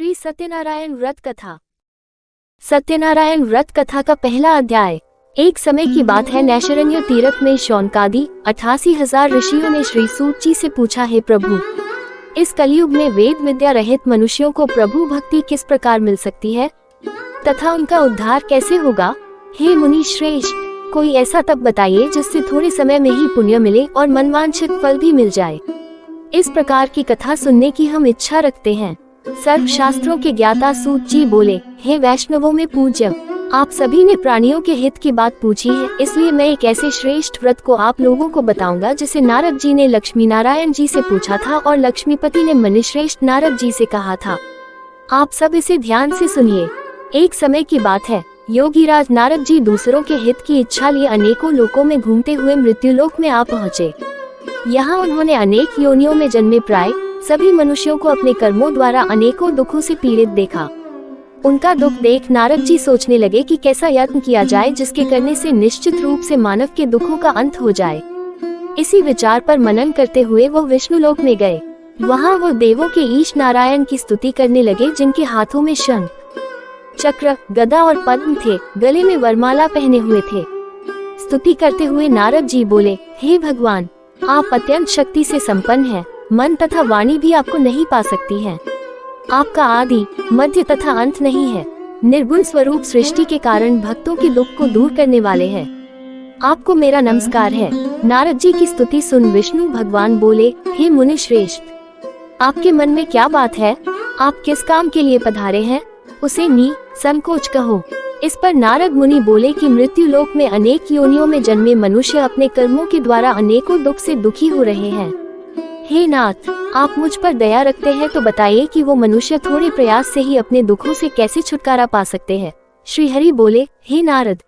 श्री सत्यनारायण व्रत कथा। सत्यनारायण व्रत कथा का पहला अध्याय। एक समय की बात है, नैशरण्य तीर्थ में शौनकादि 88,000 ऋषियों ने श्री सूत जी से पूछा, है प्रभु, इस कलयुग में वेद विद्या रहित मनुष्यों को प्रभु भक्ति किस प्रकार मिल सकती है तथा उनका उद्धार कैसे होगा? हे मुनि श्रेष्ठ, कोई ऐसा तप बताइए जिससे थोड़े समय में ही पुण्य मिले और मनवांछित फल भी मिल जाए। इस प्रकार की कथा सुनने की हम इच्छा रखते हैं। सर्व शास्त्रों के ज्ञाता सूत जी बोले, हे वैष्णवों में पूज्य, आप सभी ने प्राणियों के हित की बात पूछी है, इसलिए मैं एक ऐसे श्रेष्ठ व्रत को आप लोगों को बताऊंगा जिसे नारद जी ने लक्ष्मी नारायण जी से पूछा था और लक्ष्मीपति ने मुनिश्रेष्ठ नारद जी से कहा था। आप सब इसे ध्यान से सुनिए। एक समय की बात है, योगीराज नारद जी दूसरों के हित की इच्छा लिए अनेकों लोकों में घूमते हुए मृत्युलोक में आ पहुँचे। यहाँ उन्होंने अनेक योनियों में जन्मे प्राय सभी मनुष्यों को अपने कर्मों द्वारा अनेकों दुखों से पीड़ित देखा। उनका दुख देख नारद जी सोचने लगे कि कैसा यत्न किया जाए जिसके करने से निश्चित रूप से मानव के दुखों का अंत हो जाए। इसी विचार पर मनन करते हुए वो विष्णुलोक में गए। वहाँ वो देवों के ईश नारायण की स्तुति करने लगे, जिनके हाथों में शंख, चक्र, गदा और पद्म थे, गले में वरमाला पहने हुए थे। स्तुति करते हुए नारद जी बोले, हे भगवान, आप अत्यंत शक्ति से संपन्न हैं, मन तथा वाणी भी आपको नहीं पा सकती है। आपका आदि मध्य तथा अंत नहीं है। निर्गुण स्वरूप सृष्टि के कारण भक्तों के दुख को दूर करने वाले हैं। आपको मेरा नमस्कार है। नारद जी की स्तुति सुन विष्णु भगवान बोले, हे मुनि श्रेष्ठ, आपके मन में क्या बात है? आप किस काम के लिए पधारे हैं? उसे संकोच कहो। इस पर नारद मुनि बोले कि मृत्यु लोक में अनेक योनियों में जन्मे मनुष्य अपने कर्मों के द्वारा अनेकों दुख से दुखी हो रहे हैं। हे नाथ, आप मुझ पर दया रखते हैं तो बताइए कि वो मनुष्य थोड़े प्रयास से ही अपने दुखों से कैसे छुटकारा पा सकते हैं। श्री हरि बोले, हे नारद,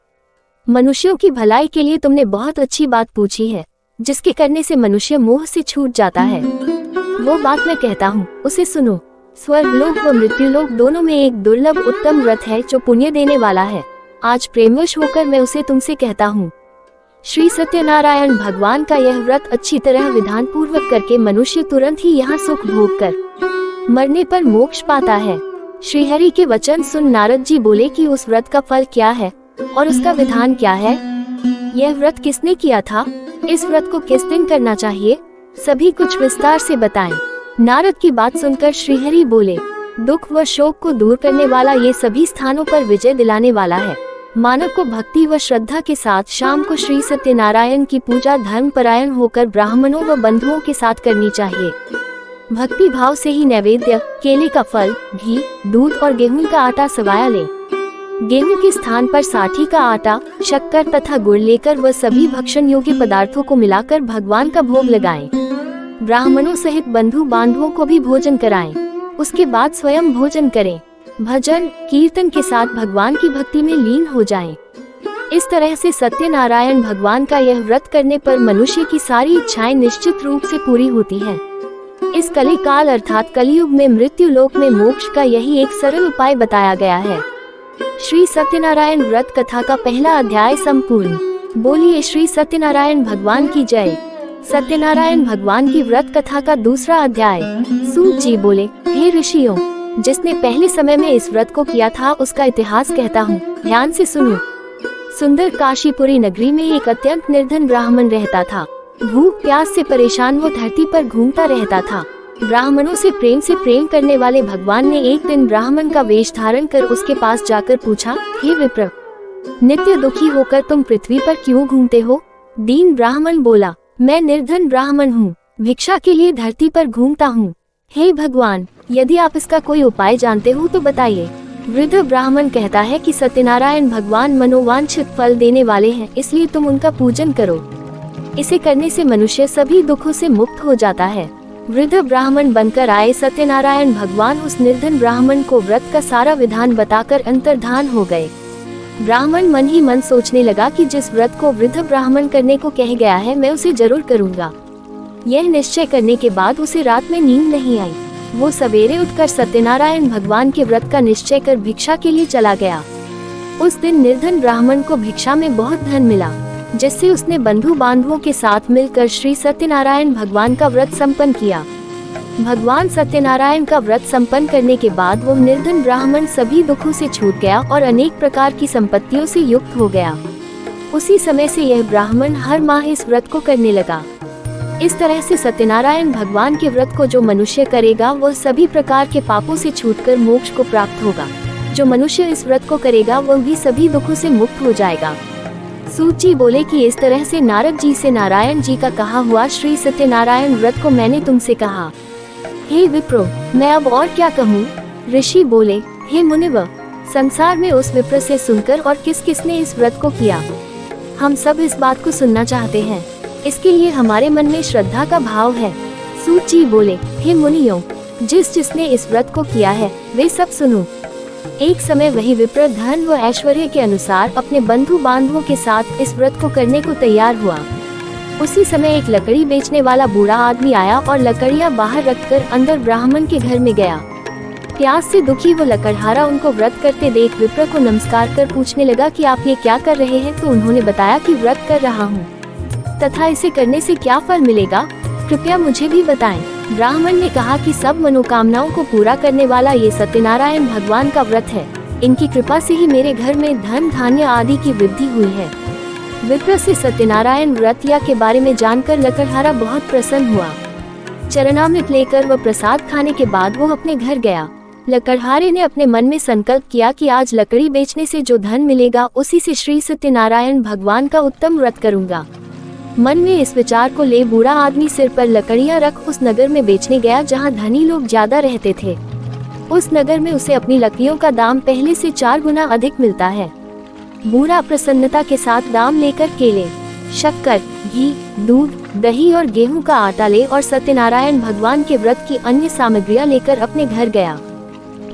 मनुष्यों की भलाई के लिए तुमने बहुत अच्छी बात पूछी है, जिसके करने से मनुष्य मोह से छूट जाता है। वो बात मैं कहता हूँ, उसे सुनो। स्वर्गलोक व मृत्युलोक दोनों में एक दुर्लभ उत्तम व्रत है जो पुण्य देने वाला है। आज प्रेमवश होकर मैं उसे तुमसे कहता हूँ। श्री सत्यनारायण भगवान का यह व्रत अच्छी तरह विधान पूर्वक करके मनुष्य तुरंत ही यहाँ सुख भोग कर मरने पर मोक्ष पाता है। श्री हरि के वचन सुन नारद जी बोले कि उस व्रत का फल क्या है और उसका विधान क्या है? यह व्रत किसने किया था? इस व्रत को किस दिन करना चाहिए? सभी कुछ विस्तार से बताएं। नारद की बात सुनकर श्री हरि बोले, दुख व शोक को दूर करने वाला, ये सभी स्थानों पर विजय दिलाने वाला है। मानव को भक्ति व श्रद्धा के साथ शाम को श्री सत्यनारायण की पूजा धर्म परायण होकर ब्राह्मणों व बंधुओं के साथ करनी चाहिए। भक्ति भाव से ही नैवेद्य, केले का फल, घी, दूध और गेहूं का आटा सवाया ले। गेहूं के स्थान पर साठी का आटा, शक्कर तथा गुड़ लेकर वह सभी भक्षण योग्य पदार्थों को मिलाकर भगवान का भोग लगाएं। ब्राह्मणों सहित बंधु बांधवों को भी भोजन कराएं। उसके बाद स्वयं भोजन करें। भजन कीर्तन के साथ भगवान की भक्ति में लीन हो जाएं। इस तरह से सत्यनारायण भगवान का यह व्रत करने पर मनुष्य की सारी इच्छाएं निश्चित रूप से पूरी होती हैं। इस कली काल अर्थात कलयुग में मृत्यु लोक में मोक्ष का यही एक सरल उपाय बताया गया है। श्री सत्यनारायण व्रत कथा का पहला अध्याय संपूर्ण। बोलिए श्री सत्यनारायण भगवान की जय। सत्यनारायण भगवान की व्रत कथा का दूसरा अध्याय। सूत जी बोले, हे ऋषियों, जिसने पहले समय में इस व्रत को किया था उसका इतिहास कहता हूँ, ध्यान से सुनो। सुंदर काशीपुरी नगरी में एक अत्यंत निर्धन ब्राह्मण रहता था। भूख प्यास से परेशान वो धरती पर घूमता रहता था। ब्राह्मणों से प्रेम करने वाले भगवान ने एक दिन ब्राह्मण का वेश धारण कर उसके पास जाकर पूछा, हे विप्र, नित्य दुखी होकर तुम पृथ्वी पर क्यों घूमते हो? दीन ब्राह्मण बोला, मैं निर्धन ब्राह्मण हूँ, भिक्षा के लिए धरती पर घूमता हूँ। हे भगवान, यदि आप इसका कोई उपाय जानते हो तो बताइए। वृद्ध ब्राह्मण कहता है कि सत्यनारायण भगवान मनोवांछित फल देने वाले हैं, इसलिए तुम उनका पूजन करो। इसे करने से मनुष्य सभी दुखों से मुक्त हो जाता है। वृद्ध ब्राह्मण बनकर आए सत्यनारायण भगवान उस निर्धन ब्राह्मण को व्रत का सारा विधान बताकर अंतर्धान हो गए। ब्राह्मण मन ही मन सोचने लगा कि जिस व्रत को वृद्ध ब्राह्मण करने को कह गया है मैं उसे जरूर करूँगा। यह निश्चय करने के बाद उसे रात में नींद नहीं आई। वो सवेरे उठकर सत्यनारायण भगवान के व्रत का निश्चय कर भिक्षा के लिए चला गया। उस दिन निर्धन ब्राह्मण को भिक्षा में बहुत धन मिला, जिससे उसने बंधु बांधवों के साथ मिलकर श्री सत्यनारायण भगवान का व्रत संपन्न किया। भगवान सत्यनारायण का व्रत संपन्न करने के बाद वो निर्धन ब्राह्मण सभी दुखों से छूट गया और अनेक प्रकार की संपत्तियों से युक्त हो गया। उसी समय से यह ब्राह्मण हर माह इस व्रत को करने लगा। इस तरह से सत्यनारायण भगवान के व्रत को जो मनुष्य करेगा वो सभी प्रकार के पापों से छूटकर मोक्ष को प्राप्त होगा। जो मनुष्य इस व्रत को करेगा वो भी सभी दुखों से मुक्त हो जाएगा। सूत जी बोले कि इस तरह से नारद जी से नारायण जी का कहा हुआ श्री सत्यनारायण व्रत को मैंने तुमसे कहा। हे विप्रो, मैं अब और क्या कहूँ? ऋषि बोले, हे मुनिवर, संसार में उस विप्र से सुनकर और किस किसने इस व्रत को किया, हम सब इस बात को सुनना चाहते हैं। इसके लिए हमारे मन में श्रद्धा का भाव है। सूत जी बोले, हे मुनियों, जिसने इस व्रत को किया है वे सब सुनो। एक समय वही विप्र धन व ऐश्वर्य के अनुसार अपने बंधु बांधवों के साथ इस व्रत को करने को तैयार हुआ। उसी समय एक लकड़ी बेचने वाला बूढ़ा आदमी आया और लकड़ियां बाहर रखकर अंदर ब्राह्मण के घर में गया। प्यास से दुखी वो लकड़हारा उनको व्रत करते देख विप्र को नमस्कार कर पूछने लगा कि आप ये क्या कर रहे हैं? तो उन्होंने बताया कि व्रत कर रहा हूँ तथा इसे करने से क्या फल मिलेगा, कृपया मुझे भी बताएं। ब्राह्मण ने कहा कि सब मनोकामनाओं को पूरा करने वाला ये सत्यनारायण भगवान का व्रत है। इनकी कृपा से ही मेरे घर में धन धान्य आदि की वृद्धि हुई है। विप्र से सत्यनारायण व्रत या के बारे में जानकर लकड़हारा बहुत प्रसन्न हुआ। चरणामृत लेकर वह प्रसाद खाने के बाद वो अपने घर गया। लकड़हारे ने अपने मन में संकल्प किया कि आज लकड़ी बेचने से जो धन मिलेगा उसी से श्री सत्यनारायण भगवान का उत्तम व्रत करूंगा। मन में इस विचार को ले बूढ़ा आदमी सिर पर लकड़ियां रख उस नगर में बेचने गया जहां धनी लोग ज्यादा रहते थे। उस नगर में उसे अपनी लकड़ियों का दाम पहले से 4 गुना अधिक मिलता है। बूढ़ा प्रसन्नता के साथ दाम लेकर केले, शक्कर, घी, दूध, दही और गेहूं का आटा ले और सत्यनारायण भगवान के व्रत की अन्य सामग्रियां लेकर अपने घर गया।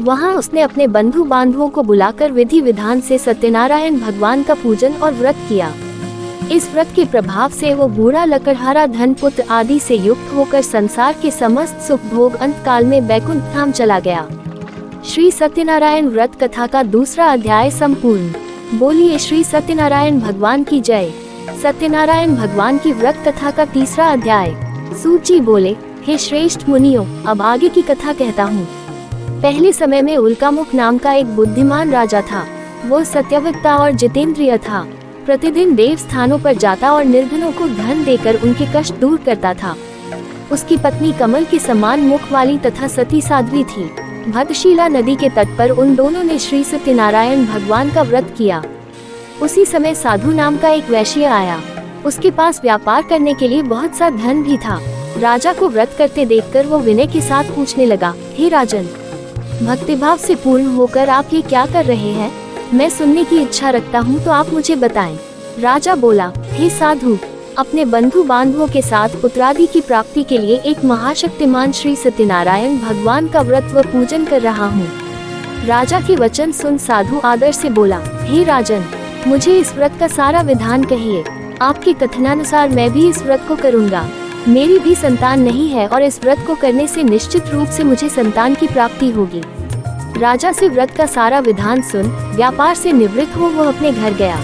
वहां उसने अपने बंधु बांधवों को बुलाकर विधि विधान से सत्यनारायण भगवान का पूजन और व्रत किया। इस व्रत के प्रभाव से वो बूढ़ा लकड़हारा धन पुत्र आदि से युक्त होकर संसार के समस्त सुख भोग अंत काल में बैकुंठ धाम चला गया। श्री सत्यनारायण व्रत कथा का दूसरा अध्याय संपूर्ण। बोलिए श्री सत्यनारायण भगवान की जय। सत्यनारायण भगवान की व्रत कथा का तीसरा अध्याय। सूत जी बोले, हे श्रेष्ठ मुनियों, अब आगे की कथा कहता हूँ। पहले समय में उल्कामुख नाम का एक बुद्धिमान राजा था। वो सत्यवक्ता और जितेंद्रिय था। प्रतिदिन देव स्थानों पर जाता और निर्धनों को धन देकर उनके कष्ट दूर करता था। उसकी पत्नी कमल के समान मुख वाली तथा सती साध्वी थी। भद्रशिला नदी के तट पर उन दोनों ने श्री सत्यनारायण भगवान का व्रत किया। उसी समय साधु नाम का एक वैश्य आया। उसके पास व्यापार करने के लिए बहुत सा धन भी था। राजा को व्रत करते देखकर वो विनय के साथ पूछने लगा, हे राजन, भक्तिभाव से पूर्ण होकर आप ये क्या कर रहे हैं? मैं सुनने की इच्छा रखता हूँ, तो आप मुझे बताएं। राजा बोला, हे साधु, अपने बंधु बांधवों के साथ पुत्रादि की प्राप्ति के लिए एक महाशक्तिमान श्री सत्यनारायण भगवान का व्रत व पूजन कर रहा हूँ। राजा के वचन सुन साधु आदर से बोला, हे राजन, मुझे इस व्रत का सारा विधान कहिए। आपके कथनानुसार मैं भी इस व्रत को करूँगा। मेरी भी संतान नहीं है और इस व्रत को करने से निश्चित रूप से मुझे संतान की प्राप्ति होगी। राजा से व्रत का सारा विधान सुन व्यापार से निवृत्त हो वो अपने घर गया।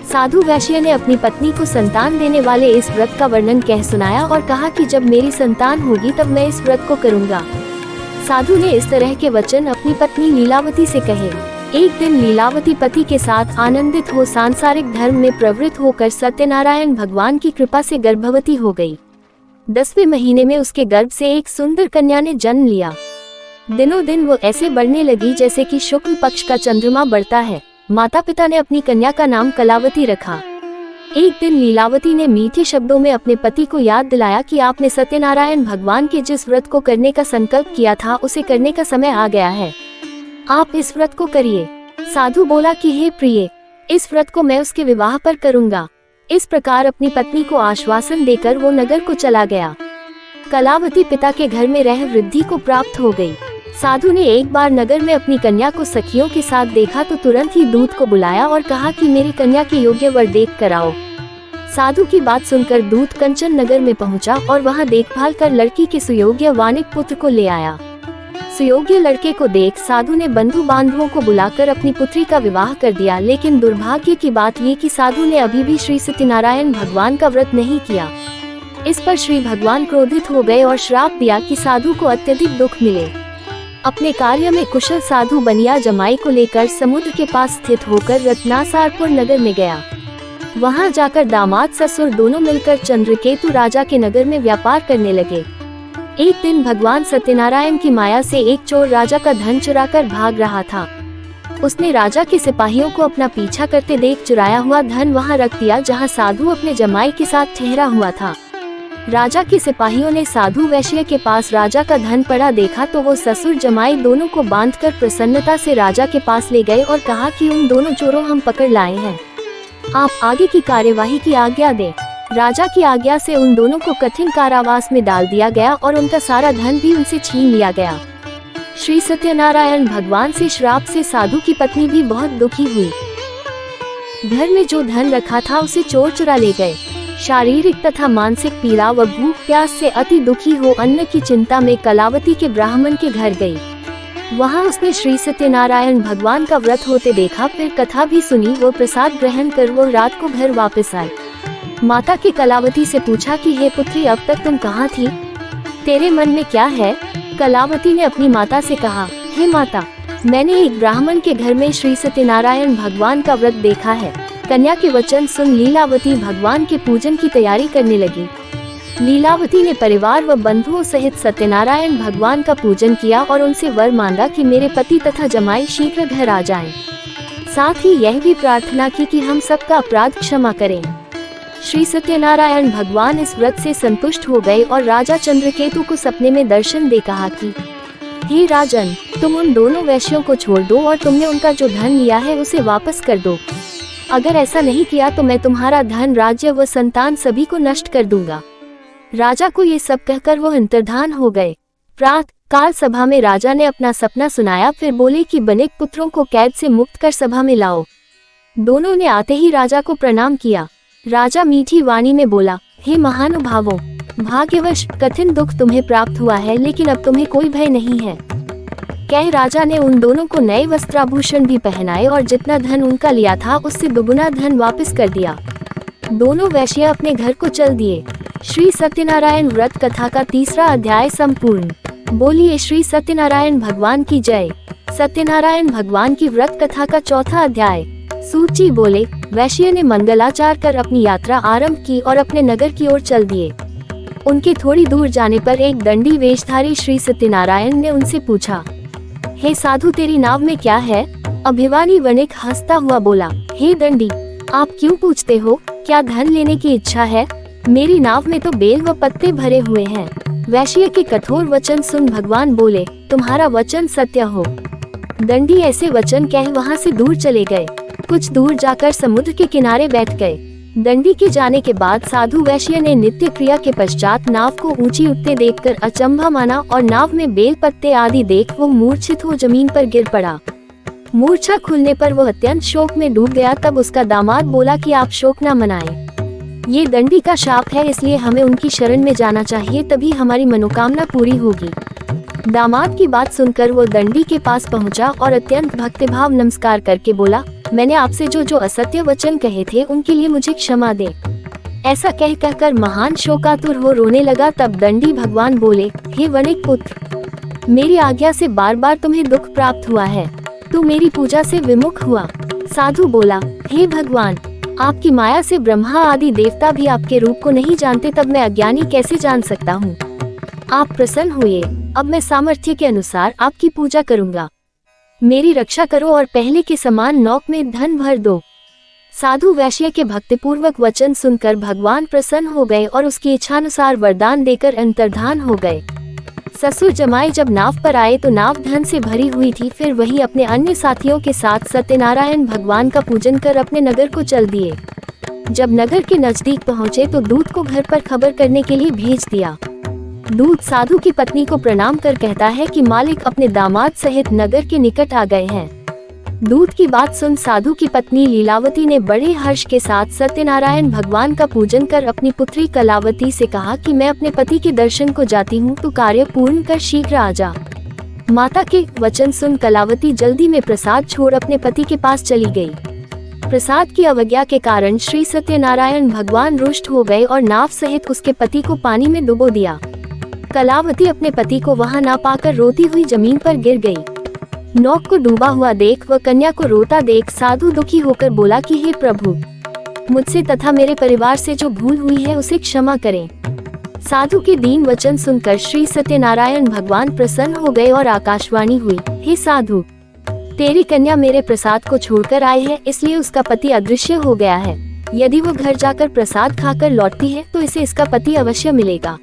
साधु वैश्य ने अपनी पत्नी को संतान देने वाले इस व्रत का वर्णन कह सुनाया और कहा कि जब मेरी संतान होगी तब मैं इस व्रत को करूँगा। साधु ने इस तरह के वचन अपनी पत्नी लीलावती से कहे। एक दिन लीलावती पति के साथ आनंदित हो सांसारिक धर्म में प्रवृत्त होकर सत्यनारायण भगवान की कृपा से गर्भवती हो गई। 10वें महीने में उसके गर्भ से एक सुंदर कन्या ने जन्म लिया। दिनों दिन वो ऐसे बढ़ने लगी जैसे कि शुक्ल पक्ष का चंद्रमा बढ़ता है। माता पिता ने अपनी कन्या का नाम कलावती रखा। एक दिन लीलावती ने मीठे शब्दों में अपने पति को याद दिलाया कि आपने सत्यनारायण भगवान के जिस व्रत को करने का संकल्प किया था उसे करने का समय आ गया है। आप इस व्रत को करिए। साधु बोला कि हे प्रिय, इस व्रत को मैं उसके विवाह पर करूँगा। इस प्रकार अपनी पत्नी को आश्वासन देकर वो नगर को चला गया। कलावती पिता के घर में रह वृद्धि को प्राप्त हो गई। साधु ने एक बार नगर में अपनी कन्या को सखियों के साथ देखा तो तुरंत ही दूत को बुलाया और कहा कि मेरी कन्या के योग्य वर देख कर आओ। साधु की बात सुनकर दूत कंचन नगर में पहुंचा और वहां देखभाल कर लड़की के सुयोग्य वानिक पुत्र को ले आया। सुयोग्य लड़के को देख साधु ने बंधु बांधवों को बुलाकर अपनी पुत्री का विवाह कर दिया। लेकिन दुर्भाग्य की बात ये कि साधु ने अभी भी श्री सत्यनारायण भगवान का व्रत नहीं किया। इस पर श्री भगवान क्रोधित हो गए और श्राप दिया कि साधु को अत्यधिक दुख मिले। अपने कार्य में कुशल साधु बनिया जमाई को लेकर समुद्र के पास स्थित होकर रत्नासारपुर नगर में गया। वहां जाकर दामाद ससुर दोनों मिलकर चंद्रकेतु राजा के नगर में व्यापार करने लगे। एक दिन भगवान सत्यनारायण की माया से एक चोर राजा का धन चुराकर भाग रहा था। उसने राजा के सिपाहियों को अपना पीछा करते देख चुराया हुआ धन वहां रख दिया जहां साधु अपने जमाई के साथ ठहरा हुआ था। राजा के सिपाहियों ने साधु वैश्य के पास राजा का धन पड़ा देखा तो वो ससुर जमाई दोनों को बांधकर प्रसन्नता से राजा के पास ले गए और कहा कि उन दोनों चोरों हम पकड़ लाए हैं, आप आगे की कार्यवाही की आज्ञा दें। राजा की आज्ञा से उन दोनों को कठिन कारावास में डाल दिया गया और उनका सारा धन भी उनसे छीन लिया गया। श्री सत्यनारायण भगवान से श्राप से साधु की पत्नी भी बहुत दुखी हुई। घर में जो धन रखा था उसे चोर चुरा ले गए। शारीरिक तथा मानसिक पीड़ा व भूख प्यास से अति दुखी हो अन्न की चिंता में कलावती के ब्राह्मण के घर गई। वहां उसने श्री सत्यनारायण भगवान का व्रत होते देखा, फिर कथा भी सुनी। वो प्रसाद ग्रहण कर वो रात को घर वापस आई। माता के कलावती से पूछा कि हे पुत्री, अब तक तुम कहाँ थी? तेरे मन में क्या है? कलावती ने अपनी माता से कहा, हे माता, मैंने एक ब्राह्मण के घर में श्री सत्यनारायण भगवान का व्रत देखा है। कन्या के वचन सुन लीलावती भगवान के पूजन की तैयारी करने लगी। लीलावती ने परिवार व बंधुओं सहित सत्यनारायण भगवान का पूजन किया और उनसे वर मांगा कि मेरे पति तथा जमाई शीघ्र घर आ जाएं। साथ ही यह भी प्रार्थना की कि हम सबका अपराध क्षमा करें। श्री सत्यनारायण भगवान इस व्रत से संतुष्ट हो गए और राजा चंद्रकेतु को सपने में दर्शन दे कहा कि हे राजन, तुम उन दोनों वैश्यों को छोड़ दो और तुमने उनका जो धन लिया है उसे वापस कर दो। अगर ऐसा नहीं किया तो मैं तुम्हारा धन, राज्य व संतान सभी को नष्ट कर दूंगा। राजा को ये सब कहकर वो अंतर्धान हो गए। प्रातः काल सभा में राजा ने अपना सपना सुनाया, फिर बोले कि बनिक पुत्रों को कैद से मुक्त कर सभा में लाओ। दोनों ने आते ही राजा को प्रणाम किया। राजा मीठी वाणी में बोला, हे महानुभावों, भाग्यवश कठिन दुख तुम्हें प्राप्त हुआ है, लेकिन अब तुम्हें कोई भय नहीं है। कह राजा ने उन दोनों को नए वस्त्राभूषण भी पहनाए और जितना धन उनका लिया था उससे दुगुना धन वापस कर दिया। दोनों वैश्य अपने घर को चल दिए। श्री सत्यनारायण व्रत कथा का 3रा अध्याय संपूर्ण। बोलिए श्री सत्यनारायण भगवान की जय। सत्यनारायण भगवान की व्रत कथा का 4था अध्याय। सूची बोले, वैश्य ने मंगलाचार कर अपनी यात्रा आरंभ की और अपने नगर की ओर चल दिए। उनके थोड़ी दूर जाने पर एक दंडी वेशधारी श्री सत्यनारायण ने उनसे पूछा, हे साधु, तेरी नाव में क्या है? अभिमानी वणिक हंसता हुआ बोला, हे दंडी, आप क्यों पूछते हो? क्या धन लेने की इच्छा है? मेरी नाव में तो बेल व पत्ते भरे हुए हैं। वैश्य के कठोर वचन सुन भगवान बोले, तुम्हारा वचन सत्य हो। दंडी ऐसे वचन कह वहां से दूर चले गए। कुछ दूर जाकर समुद्र के किनारे बैठ गए। दंडी के जाने के बाद साधु वैश्य ने नित्य क्रिया के पश्चात नाव को ऊंची उठते देखकर अचंभा माना और नाव में बेल पत्ते आदि देख वो मूर्छित हो जमीन पर गिर पड़ा। मूर्छा खुलने पर वो अत्यंत शोक में डूब गया। तब उसका दामाद बोला कि आप शोक न मनाएं। ये दंडी का शाप है, इसलिए हमें उनकी शरण में जाना चाहिए, तभी हमारी मनोकामना पूरी होगी। दामाद की बात सुनकर वो दंडी के पास पहुंचा और अत्यंत भक्तिभाव नमस्कार करके बोला, मैंने आपसे जो असत्य वचन कहे थे उनके लिए मुझे क्षमा दे। ऐसा कहकर महान शोकातुर हो रोने लगा। तब दंडी भगवान बोले, हे वणिक पुत्र, मेरी आज्ञा से बार बार तुम्हें दुख प्राप्त हुआ है, तू मेरी पूजा से विमुख हुआ। साधु बोला, हे भगवान, आपकी माया से ब्रह्मा आदि देवता भी आपके रूप को नहीं जानते, तब मैं अज्ञानी कैसे जान सकता हूँ? आप प्रसन्न हुए, अब मैं सामर्थ्य के अनुसार आपकी पूजा करूँगा। मेरी रक्षा करो और पहले के समान नौक में धन भर दो। साधु वैश्य के भक्तिपूर्वक वचन सुनकर भगवान प्रसन्न हो गए और उसकी इच्छानुसार वरदान देकर अंतर्धान हो गए। ससुर जमाई जब नाव पर आए तो नाव धन से भरी हुई थी। फिर वही अपने अन्य साथियों के साथ सत्यनारायण भगवान का पूजन कर अपने नगर को चल दिए। जब नगर के नजदीक पहुँचे तो दूत को घर पर खबर करने के लिए भेज दिया। दूत साधु की पत्नी को प्रणाम कर कहता है कि मालिक अपने दामाद सहित नगर के निकट आ गए हैं। दूत की बात सुन साधु की पत्नी लीलावती ने बड़े हर्ष के साथ सत्यनारायण भगवान का पूजन कर अपनी पुत्री कलावती से कहा कि मैं अपने पति के दर्शन को जाती हूँ, तो कार्य पूर्ण कर शीघ्र आ जा। माता के वचन सुन कलावती जल्दी में प्रसाद छोड़ अपने पति के पास चली गई। प्रसाद की अवज्ञा के कारण श्री सत्यनारायण भगवान रुष्ट हो गए और नाव सहित उसके पति को पानी में डुबो दिया। कलावती अपने पति को वहां ना पाकर रोती हुई जमीन पर गिर गई। नौक को डूबा हुआ देख व कन्या को रोता देख साधु दुखी होकर बोला कि हे प्रभु, मुझसे तथा मेरे परिवार से जो भूल हुई है उसे क्षमा करें। साधु के दीन वचन सुनकर श्री सत्यनारायण भगवान प्रसन्न हो गए और आकाशवाणी हुई, हे साधु, तेरी कन्या मेरे प्रसाद को छोड़कर आई है, इसलिए उसका पति अदृश्य हो गया है। यदि वो घर जाकर प्रसाद खाकर लौटती है तो इसे इसका पति अवश्य मिलेगा।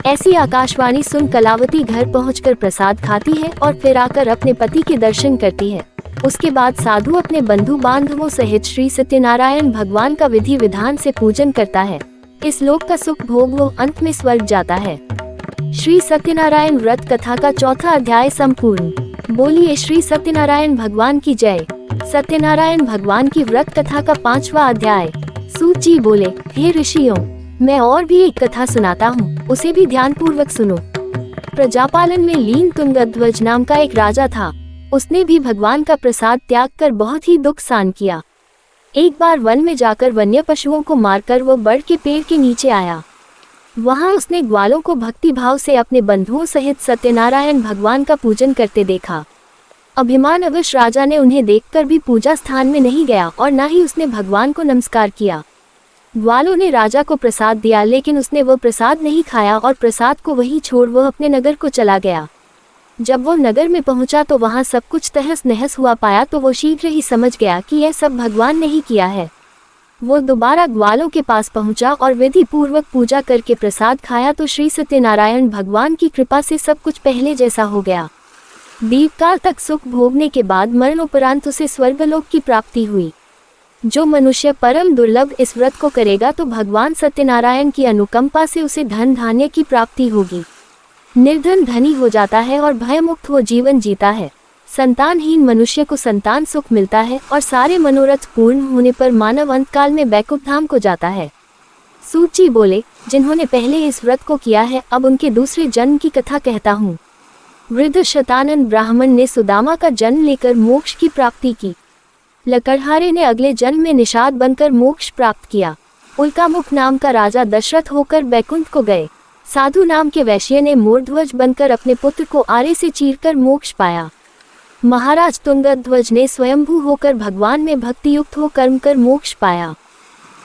ऐसी आकाशवाणी सुन कलावती घर पहुंचकर प्रसाद खाती है और फिर आकर अपने पति के दर्शन करती है। उसके बाद साधु अपने बंधु बांधवों सहित श्री सत्यनारायण भगवान का विधि विधान से पूजन करता है। इस लोक का सुख भोग वो अंत में स्वर्ग जाता है। श्री सत्यनारायण व्रत कथा का चौथा अध्याय संपूर्ण। बोलिए श्री सत्यनारायण भगवान की जय। सत्यनारायण भगवान की व्रत कथा का 5वां अध्याय। सूत जी बोले, हे ऋषियों, मैं और भी एक कथा सुनाता हूँ, उसे भी ध्यान पूर्वक सुनो। प्रजापालन में लीन तुंगध्वज नाम का एक राजा था। उसने भी भगवान का प्रसाद त्याग कर बहुत ही दुख सहन किया। एक बार वन में जाकर वन्य पशुओं को मारकर वो बड़ के पेड़ के नीचे आया। वहां उसने ग्वालों को भक्ति भाव से अपने बंधुओं सहित सत्यनारायण भगवान का पूजन करते देखा। अभिमान अवश राजा ने उन्हें देखकर भी पूजा स्थान में नहीं गया और न ही उसने भगवान को नमस्कार किया। ग्वालों ने राजा को प्रसाद दिया, लेकिन उसने वो प्रसाद नहीं खाया और प्रसाद को वहीं छोड़ वह अपने नगर को चला गया। जब वो नगर में पहुंचा तो वहां सब कुछ तहस नहस हुआ पाया तो वो शीघ्र ही समझ गया कि यह सब भगवान ने ही किया है। वो दोबारा ग्वालों के पास पहुंचा और विधि पूर्वक पूजा करके प्रसाद खाया तो श्री सत्यनारायण भगवान की कृपा से सब कुछ पहले जैसा हो गया। दीर्घकाल तक सुख भोगने के बाद मरणोपरांत उसे स्वर्गलोक की प्राप्ति हुई। जो मनुष्य परम दुर्लभ इस व्रत को करेगा तो भगवान सत्यनारायण की अनुकंपा से उसे धन धान्य की प्राप्ति होगी। निर्धन धनी हो जाता है और भयमुक्त हो जीवन जीता है। संतानहीन मनुष्य को संतान सुख मिलता है और सारे मनोरथ पूर्ण होने पर मानव अंतकाल में बैकुंठ धाम को जाता है। सूत जी बोले, जिन्होंने पहले इस व्रत को किया है अब उनके दूसरे जन्म की कथा कहता हूँ। वृद्ध शतानंद ब्राह्मण ने सुदामा का जन्म लेकर मोक्ष की प्राप्ति की। लकड़हारे ने अगले जन्म में निषाद बनकर मोक्ष प्राप्त किया। उल्कामुख नाम का राजा दशरथ होकर बैकुंठ को गए। साधु नाम के वैश्य ने मूर्ध्वज बनकर अपने पुत्र को आरे से चीरकर मोक्ष पाया। महाराज तुंगध्वज ने स्वयंभू होकर भगवान में भक्ति युक्त हो कर्म कर मोक्ष पाया।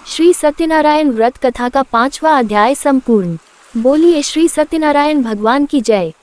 श्री सत्यनारायण व्रत कथा का 5वां अध्याय संपूर्ण। बोलिए श्री सत्यनारायण भगवान की जय।